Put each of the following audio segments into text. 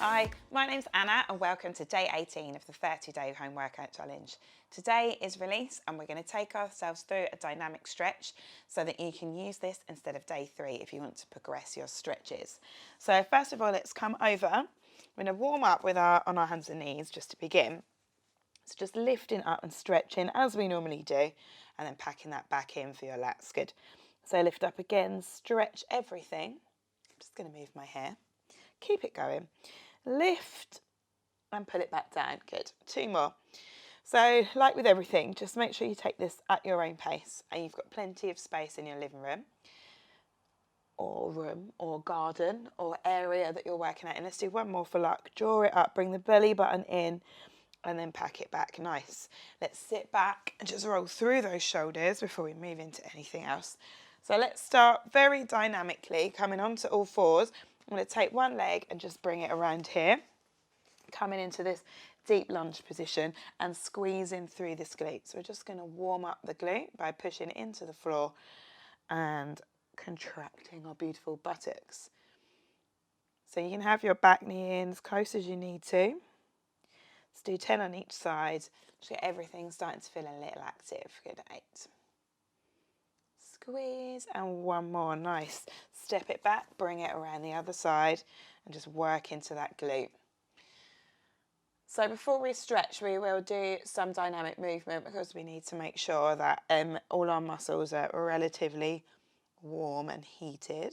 Hi, my name's Anna and welcome to day 18 of the 30-day home workout challenge. Today is release and we're going to take ourselves through a dynamic stretch so that you can use this instead of day 3 if you want to progress your stretches. So first of all, let's come over. We're going to warm up with on our hands and knees just to begin. So just lifting up and stretching as we normally do and then packing that back in for your lats. Good. So lift up again, stretch everything. I'm just going to move my hair. Keep it going. Lift and pull it back down. Good. 2 more. So like with everything, just make sure you take this at your own pace and you've got plenty of space in your living room or garden or area that you're working at. And let's do one more for luck. Draw it up, bring the belly button in and then pack it back. Nice. Let's sit back and just roll through those shoulders before we move into anything else. So let's start very dynamically, coming onto all fours. I'm going to take one leg and just bring it around here, coming into this deep lunge position and squeezing through this glute. So we're just going to warm up the glute by pushing into the floor and contracting our beautiful buttocks. So you can have your back knee in as close as you need to. Let's do 10 on each side. Just get everything starting to feel a little active. Good, 8. Squeeze and one more. Nice. Step it back, bring it around the other side and just work into that glute. So before we stretch, we will do some dynamic movement because we need to make sure that all our muscles are relatively warm and heated.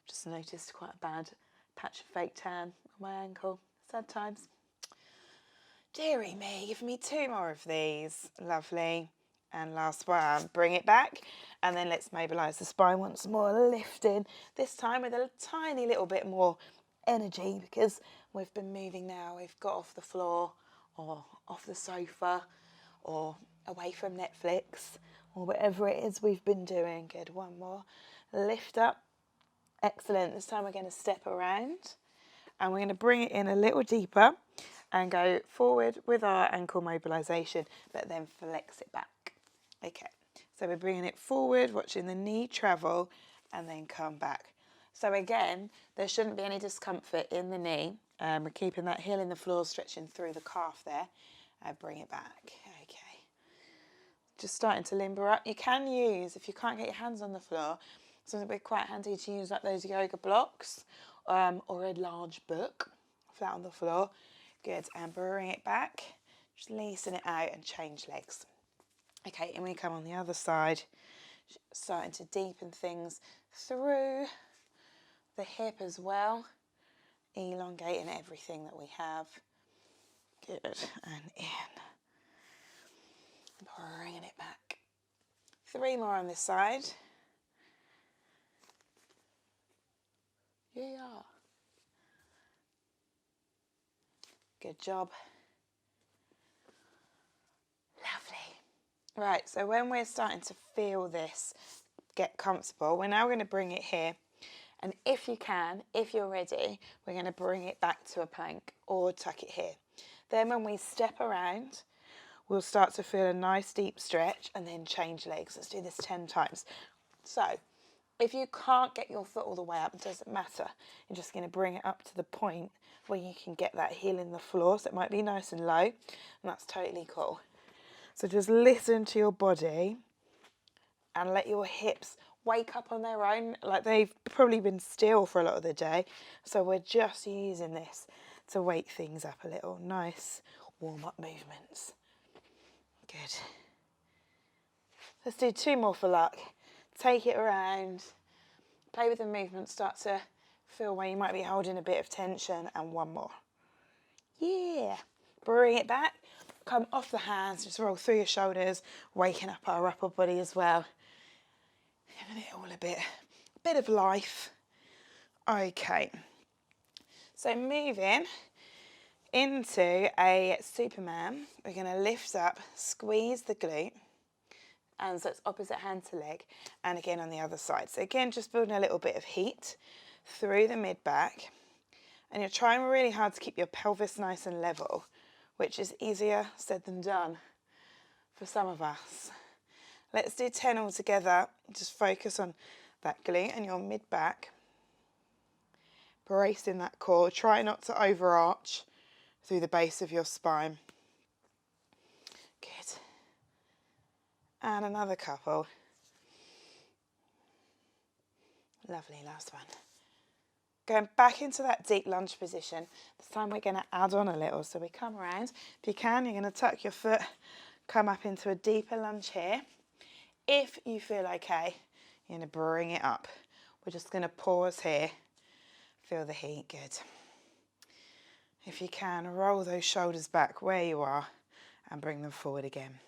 Just noticed quite a bad patch of fake tan on my ankle. Sad times. Dearie me, give me 2 more of these. Lovely. And last one, bring it back. And then let's mobilise the spine once more, lifting. This time with a tiny little bit more energy because we've been moving now. We've got off the floor or off the sofa or away from Netflix or whatever it is we've been doing. Good, one more. Lift up. Excellent. This time we're going to step around and we're going to bring it in a little deeper and go forward with our ankle mobilisation, but then flex it back. Okay, so we're bringing it forward, watching the knee travel, and then come back. So again, there shouldn't be any discomfort in the knee. We're keeping that heel in the floor, stretching through the calf there. Bring it back. Okay. Just starting to limber up. You can use, if you can't get your hands on the floor, something that'd be quite handy to use like those yoga blocks or a large book flat on the floor. Good, and bring it back. Just loosen it out and change legs. Okay, and we come on the other side, starting to deepen things through the hip as well, elongating everything that we have. Good, and in. Bringing it back. 3 more on this side. Yeah. Good job. Lovely. Right, so when we're starting to feel this get comfortable, we're now going to bring it here. And if you can, if you're ready, we're going to bring it back to a plank or tuck it here. Then when we step around, we'll start to feel a nice deep stretch and then change legs. Let's do this 10 times. So if you can't get your foot all the way up, it doesn't matter. You're just going to bring it up to the point where you can get that heel in the floor. So it might be nice and low, and that's totally cool. So just listen to your body and let your hips wake up on their own, like they've probably been still for a lot of the day. So we're just using this to wake things up a little. Nice warm-up movements. Good. Let's do 2 more for luck. Take it around. Play with the movement. Start to feel where you might be holding a bit of tension. And 1 more. Yeah. Bring it back. Come off the hands. Just roll through your shoulders. Waking up our upper body as well. Giving it all a bit of life. Okay. So moving into a Superman. We're going to lift up, squeeze the glute. And so it's opposite hand to leg. And again on the other side. So again, just building a little bit of heat through the mid-back. And you're trying really hard to keep your pelvis nice and level, which is easier said than done for some of us. Let's do 10 all together. Just focus on that glute and your mid-back. bracing that core. Try not to overarch through the base of your spine. Good. And another couple. Lovely, last one. Going back into that deep lunge position. This time we're going to add on a little. So we come around. If you can, you're going to tuck your foot, come up into a deeper lunge here. If you feel okay, you're going to bring it up. We're just going to pause here. Feel the heat, good. If you can, roll those shoulders back where you are and bring them forward again.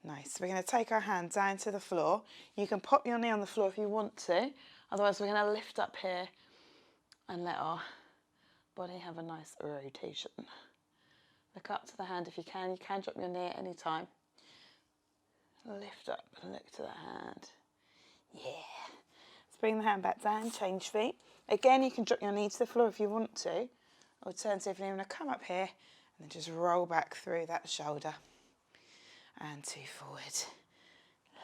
Nice. We're going to take our hand down to the floor. You can pop your knee on the floor if you want to. Otherwise, we're going to lift up here and let our body have a nice rotation. Look up to the hand if you can. You can drop your knee at any time. Lift up and look to the hand. Yeah. Let's bring the hand back down, change feet. Again, you can drop your knee to the floor if you want to. Alternatively, I'm going to come up here and then just roll back through that shoulder. And 2 forward.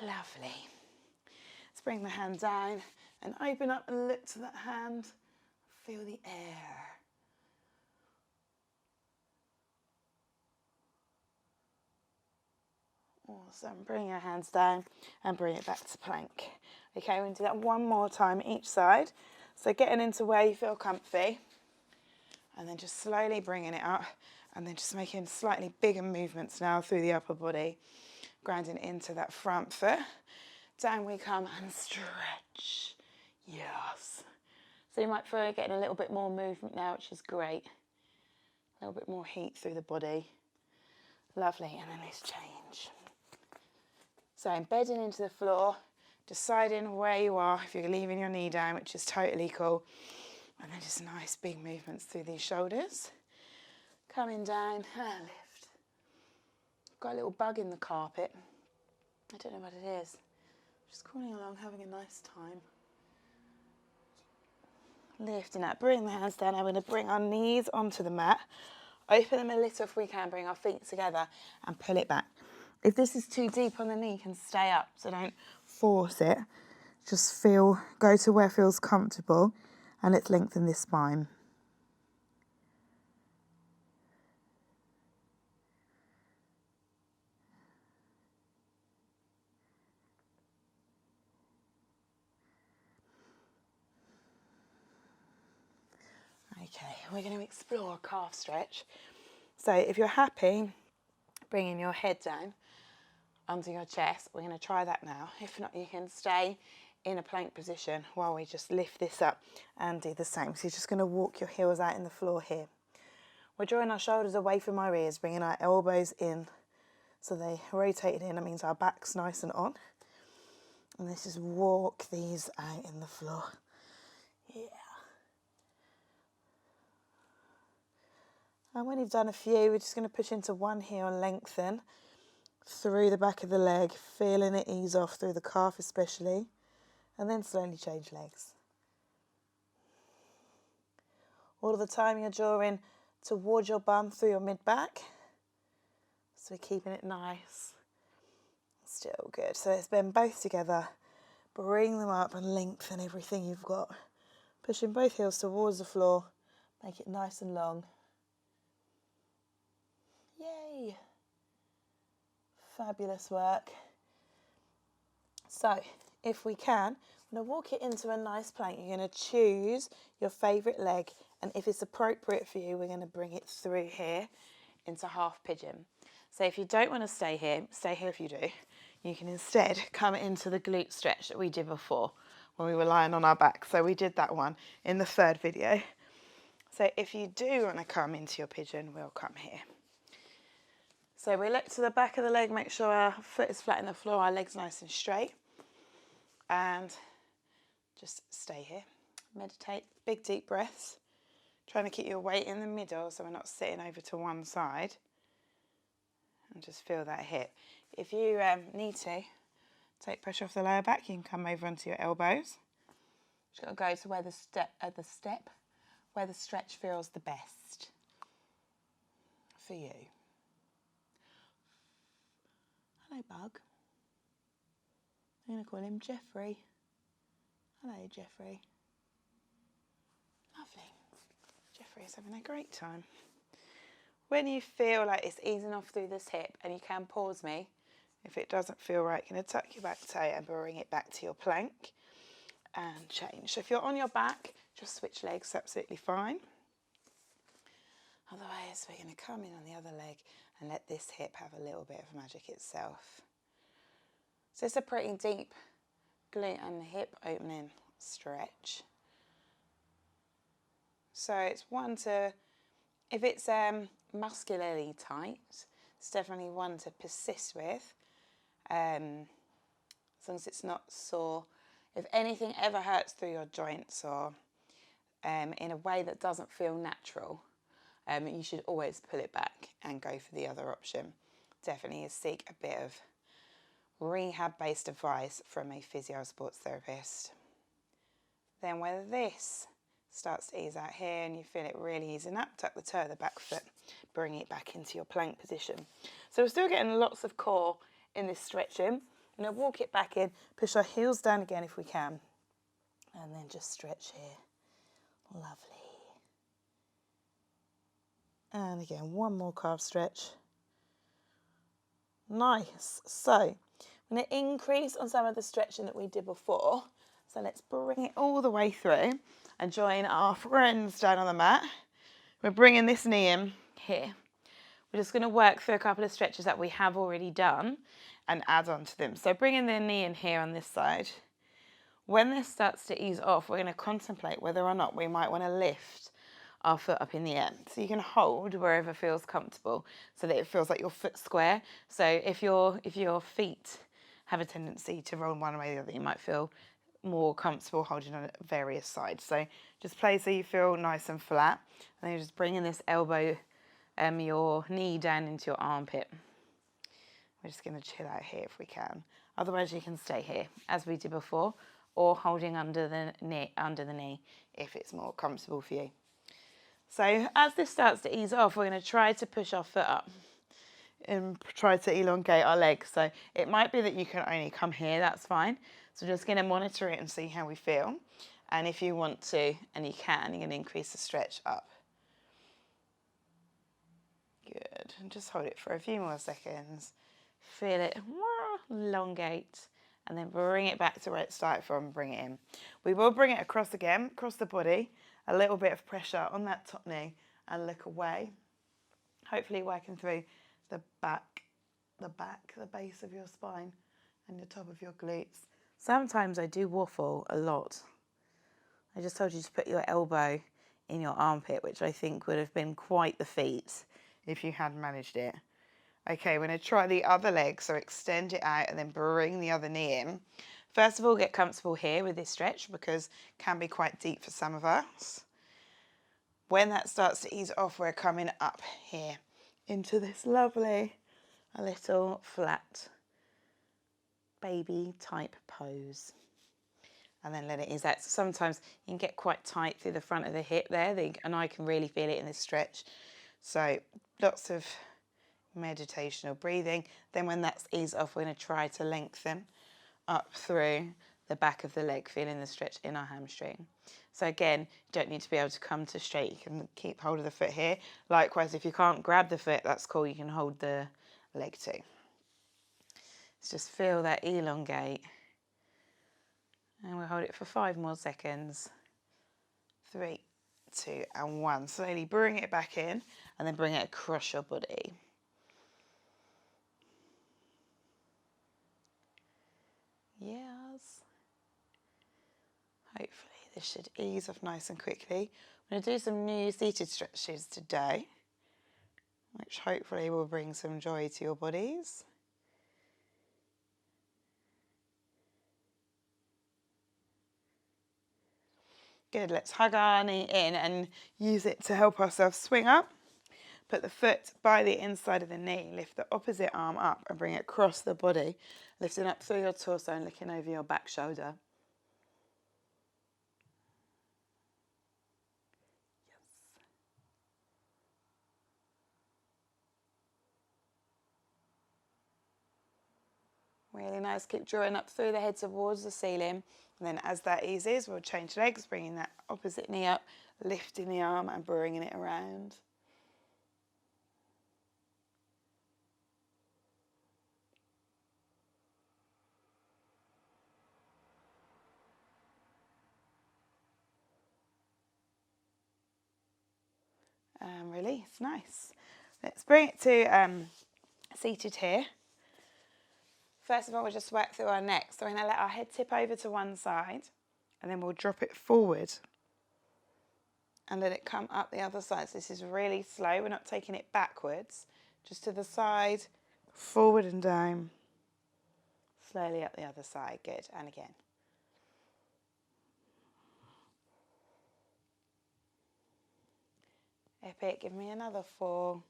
Lovely. Let's bring the hand down and open up and look to that hand. Feel the air. Awesome. Bring your hands down and bring it back to plank. Okay, we're going to do that one more time each side. So getting into where you feel comfy. And then just slowly bringing it up. And then just making slightly bigger movements now through the upper body. Grounding into that front foot. Down we come and stretch. Yes. So you might feel getting a little bit more movement now, which is great. A little bit more heat through the body. Lovely. And then let's change. So embedding into the floor, deciding where you are, if you're leaving your knee down, which is totally cool. And then just nice big movements through these shoulders. Coming down and lift. Got a little bug in the carpet. I don't know what it is. Just crawling along, having a nice time. Lifting up, bring the hands down. I'm going to bring our knees onto the mat. Open them a little if we can, bring our feet together and pull it back. If this is too deep on the knee, you can stay up, so don't force it. Just go to where feels comfortable and let's lengthen this spine. Okay, we're going to explore a calf stretch. So if you're happy, bringing your head down under your chest, we're going to try that now. If not, you can stay in a plank position while we just lift this up and do the same. So you're just going to walk your heels out in the floor here. We're drawing our shoulders away from our ears, bringing our elbows in so they rotated in. That means our back's nice and on. And let's just walk these out in the floor. Yeah. And when you've done a few, we're just going to push into one here and lengthen through the back of the leg, feeling it ease off through the calf especially, and then slowly change legs. All of the time you're drawing towards your bum through your mid-back, so we're keeping it nice. Still good. So let's bend both together, bring them up and lengthen everything you've got. Pushing both heels towards the floor, make it nice and long. Yay! Fabulous work. So, if we can, I'm going to walk it into a nice plank. You're going to choose your favourite leg, and if it's appropriate for you, we're going to bring it through here into half pigeon. So if you don't want to stay here if you do. You can instead come into the glute stretch that we did before when we were lying on our back. So we did that one in the third video. So if you do want to come into your pigeon, we'll come here. So we look to the back of the leg, make sure our foot is flat in the floor, our leg's nice and straight. And just stay here. Meditate, big deep breaths. Trying to keep your weight in the middle so we're not sitting over to one side. And just feel that hip. If you need to, take pressure off the lower back, you can come over onto your elbows. Just got to go to where where the stretch feels the best for you. Hello, Bug. I'm going to call him Jeffrey. Hello, Jeffrey. Jeffrey's having a great time. When you feel like it's easing off through this hip, and you can pause me if it doesn't feel right, you're going to tuck your back toe and bring it back to your plank and change. So if you're on your back, just switch legs, absolutely fine. Otherwise, we're going to come in on the other leg and let this hip have a little bit of magic itself. So it's a pretty deep glute and hip opening stretch. So it's one to, if it's muscularly tight, it's definitely one to persist with, as long as it's not sore. If anything ever hurts through your joints or in a way that doesn't feel natural, you should always pull it back and go for the other option. Definitely seek a bit of rehab-based advice from a physio sports therapist. Then whether this starts to ease out here and you feel it really easing up, tuck the toe of the back foot, bring it back into your plank position. So we're still getting lots of core in this stretching. I'm going to walk it back in, push our heels down again if we can, and then just stretch here. Lovely. And again, one more calf stretch. Nice. So I'm going to increase on some of the stretching that we did before. So let's bring it all the way through and join our friends down on the mat. We're bringing this knee in here. We're just going to work through a couple of stretches that we have already done and add on to them. So bringing the knee in here on this side. When this starts to ease off, we're going to contemplate whether or not we might want to lift our foot up in the air. So you can hold wherever feels comfortable so that it feels like your foot's square. So if your feet have a tendency to roll one way or the other, you might feel more comfortable holding on various sides. So just play so you feel nice and flat. And then you're just bringing this elbow, your knee down into your armpit. We're just going to chill out here if we can. Otherwise you can stay here as we did before, or holding under the knee if it's more comfortable for you. So as this starts to ease off, we're going to try to push our foot up and try to elongate our legs. So it might be that you can only come here, that's fine. So just going to monitor it and see how we feel. And if you want to, and you can, you're going to increase the stretch up. Good. And just hold it for a few more seconds. Feel it elongate. And then bring it back to where it started from, bring it in. We will bring it across again, across the body. A little bit of pressure on that top knee and look away. Hopefully working through the base of your spine and the top of your glutes. Sometimes I do waffle a lot. I just told you to put your elbow in your armpit, which I think would have been quite the feat if you had managed it. Okay, we're going to try the other leg, so extend it out and then bring the other knee in. First of all, get comfortable here with this stretch because it can be quite deep for some of us. When that starts to ease off, we're coming up here into this lovely, a little flat baby type pose. And then let it ease out. So sometimes you can get quite tight through the front of the hip there, and I can really feel it in this stretch. So lots of meditational breathing. Then when that's eased off, we're going to try to lengthen up through the back of the leg, feeling the stretch in our hamstring. So again, you don't need to be able to come to straight. You can keep hold of the foot here. Likewise, if you can't grab the foot, that's cool. You can hold the leg too. Let's just feel that elongate. And we'll hold it for 5 more seconds. 3, 2, and 1. Slowly bring it back in and then bring it across your body. Yes. Hopefully this should ease off nice and quickly. I'm going to do some new seated stretches today, which hopefully will bring some joy to your bodies. Good, let's hug our knee in and use it to help ourselves swing up. Put the foot by the inside of the knee, lift the opposite arm up and bring it across the body, lifting up through your torso and looking over your back shoulder. Yes. Really nice, keep drawing up through the head towards the ceiling. And then as that eases, we'll change legs, bringing that opposite knee up, lifting the arm and bringing it around. And release, nice. Let's bring it to seated here. First of all, we'll just work through our neck. So we're going to let our head tip over to one side, and then we'll drop it forward and let it come up the other side. So this is really slow. We're not taking it backwards, just to the side, forward and down. Slowly up the other side. Good. And again. Epic. Give me another 4.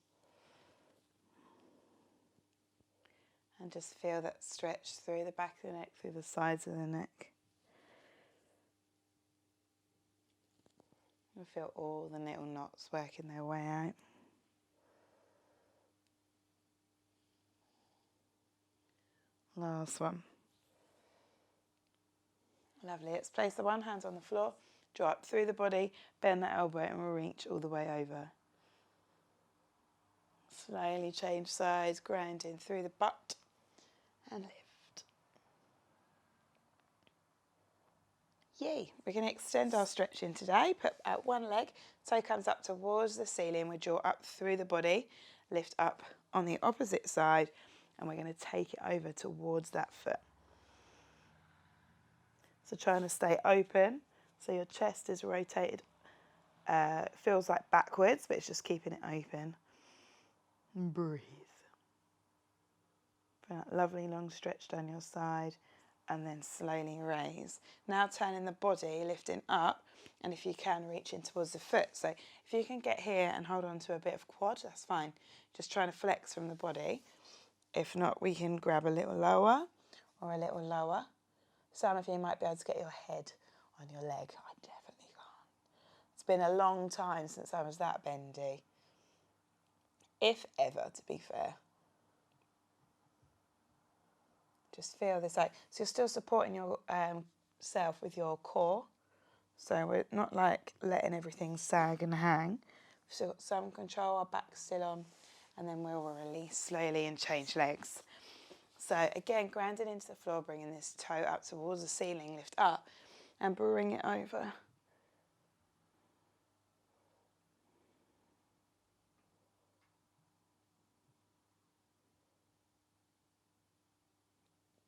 And just feel that stretch through the back of the neck, through the sides of the neck. And feel all the little knots working their way out. Last one. Lovely. Let's place the one hand on the floor, draw up through the body, bend that elbow, and we'll reach all the way over. Slowly change sides, grounding through the butt and lift. Yay. We're going to extend our stretching today. Put out one leg, toe comes up towards the ceiling. We draw up through the body, lift up on the opposite side, and we're going to take it over towards that foot. So trying to stay open, so your chest is rotated, feels like backwards, but it's just keeping it open. And breathe. Feel that lovely long stretch down your side, and then slowly raise. Now turning the body, lifting up, and if you can, reaching towards the foot. So if you can get here and hold on to a bit of quad, that's fine. Just trying to flex from the body. If not, we can grab a little lower or a little lower. Some of you might be able to get your head on your leg. I definitely can't. It's been a long time since I was that bendy. If ever, to be fair. Just feel this out. So you're still supporting your self with your core. So we're not like letting everything sag and hang. We've still got some control, our back's still on. And then we'll release slowly and change legs. So again, grounding into the floor, bringing this toe up towards the ceiling, lift up and bring it over.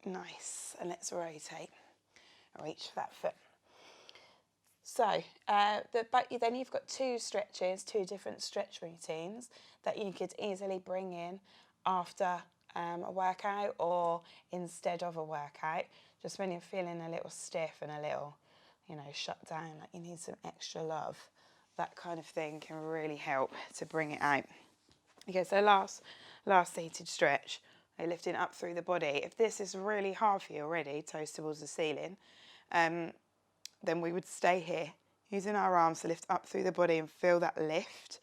Nice. And let's rotate. Reach for that foot. So then you've got 2 stretches, 2 different stretch routines that you could easily bring in after a workout or instead of a workout, just when you're feeling a little stiff and a little, shut down, like you need some extra love. That kind of thing can really help to bring it out. Okay, so last seated stretch, lifting up through the body. If this is really hard for you already, toes towards the ceiling, then we would stay here, using our arms to lift up through the body and feel that lift.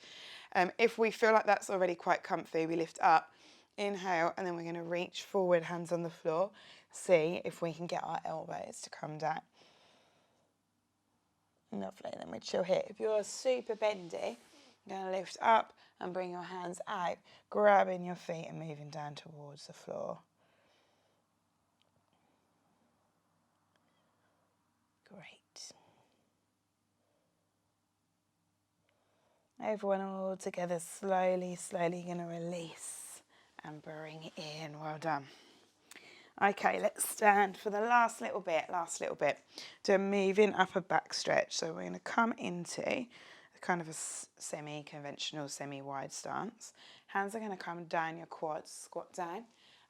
If we feel like that's already quite comfy, we lift up, inhale, and then we're going to reach forward, hands on the floor. See if we can get our elbows to come down. Lovely, then we chill here. If you're super bendy, you're going to lift up and bring your hands out, grabbing your feet and moving down towards the floor. Great. Everyone all together, slowly going to release and bring it in. Well done. Okay, let's stand for the last little bit. Do a moving upper back stretch. So we're going to come into a kind of a semi-conventional, semi-wide stance. Hands are going to come down your quads, squat down,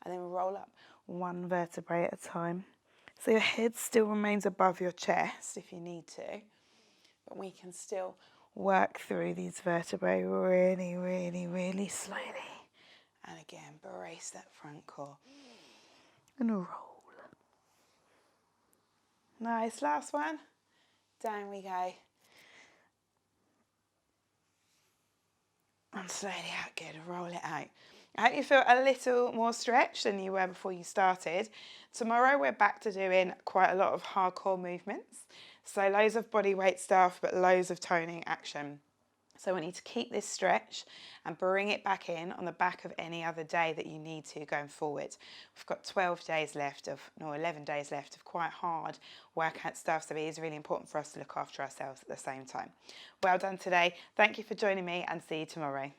and then roll up one vertebrae at a time. So your head still remains above your chest if you need to, but we can still work through these vertebrae really slowly. And again, brace that front core. And roll. Nice, last one. Down we go. And slowly out, good, roll it out. I hope you feel a little more stretched than you were before you started. Tomorrow we're back to doing quite a lot of hardcore movements. So loads of body weight stuff, but loads of toning action. So I want you to keep this stretch and bring it back in on the back of any other day that you need to going forward. We've got 11 days left of quite hard workout stuff, so it is really important for us to look after ourselves at the same time. Well done today. Thank you for joining me and see you tomorrow.